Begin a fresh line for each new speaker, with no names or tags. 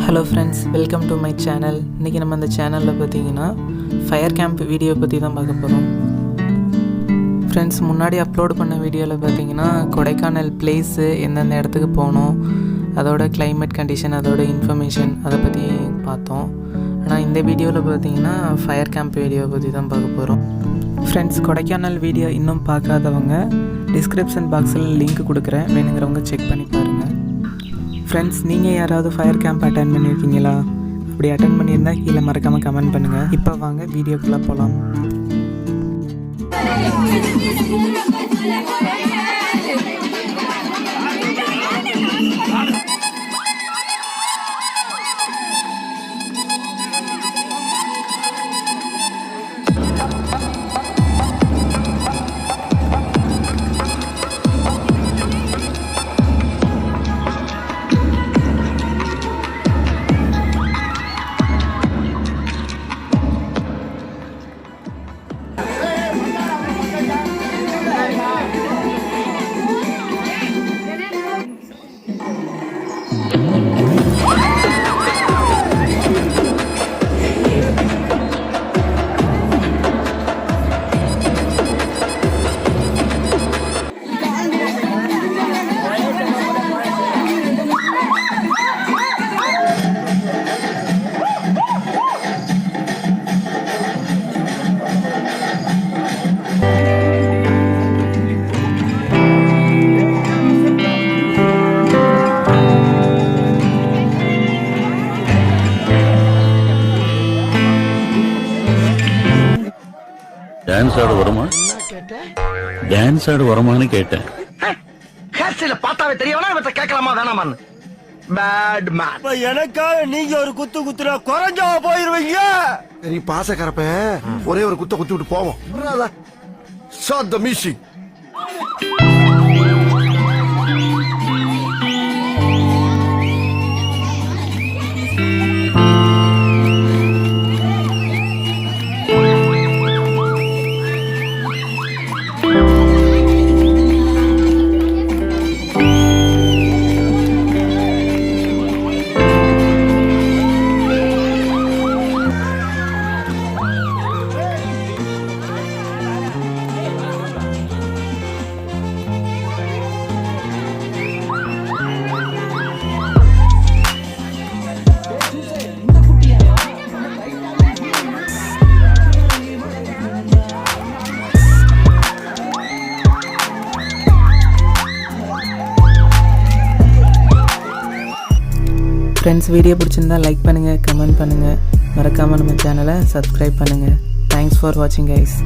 Hello friends, welcome to my channel. இன்னைக்கு நம்ம இந்த சேனல்ல பாத்தீங்கன்னா ஃபயர் கேம்ப் வீடியோ பத்தி தான் பார்க்க போறோம். ஃப்ரெண்ட்ஸ், முன்னாடி அப்லோட் பண்ண வீடியோல பாத்தீங்கன்னா கொடைக்கானல் பிளேஸ் எந்தெந்த இடத்துக்கு போனோம், அதோட climate condition, அதோட இன்ஃபர்மேஷன் அதை பத்தி பார்த்தோம். ஆனா இந்த வீடியோல பாத்தீங்கன்னா ஃபயர் கேம்ப் வீடியோ பத்தி தான் பார்க்க போறோம். ஃப்ரெண்ட்ஸ், கொடைக்கானல் வீடியோ இன்னும் பார்க்காதவங்க டிஸ்கிரிப்ஷன் பாக்ஸில் லிங்க் கொடுக்குறேன், வேணுங்கிறவங்க செக் பண்ணி பாருங்கள். ஃப்ரெண்ட்ஸ், நீங்கள் யாராவது ஃபயர் கேம்ப் அட்டென்ட் பண்ணியிருக்கீங்களா? அப்படி அட்டென்ட் பண்ணியிருந்தால் கீழே மறக்காமல் கமெண்ட் பண்ணுங்கள். இப்போ வாங்க வீடியோக்குள்ளே போகலாம்.
டான்ஸ் ஆட வருமா? டான்ஸ் ஆட வருமான்னு கேட்டேன்.
ஹேர்ஸ்டைல பார்த்தாவே தெரியவனா இவற்றை கேட்கலாமா வேணாமான்னு. Bad man. எனக்காக நீங்க ஒரு குத்து குத்துனா குறைஞ்சா போயிருவீங்க.
நீ பாசக்கரப்ப ஒரே ஒரு குத்த குத்தி விட்டு போவோம். Shot the music.
Friends, video பிடிச்சிருந்தா லைக் பண்ணுங்கள், கமெண்ட் பண்ணுங்கள், மறக்காமல் நம்ம சேனலை சப்ஸ்கிரைப் பண்ணுங்கள். தேங்க்ஸ் ஃபார் வாட்சிங் கைஸ்.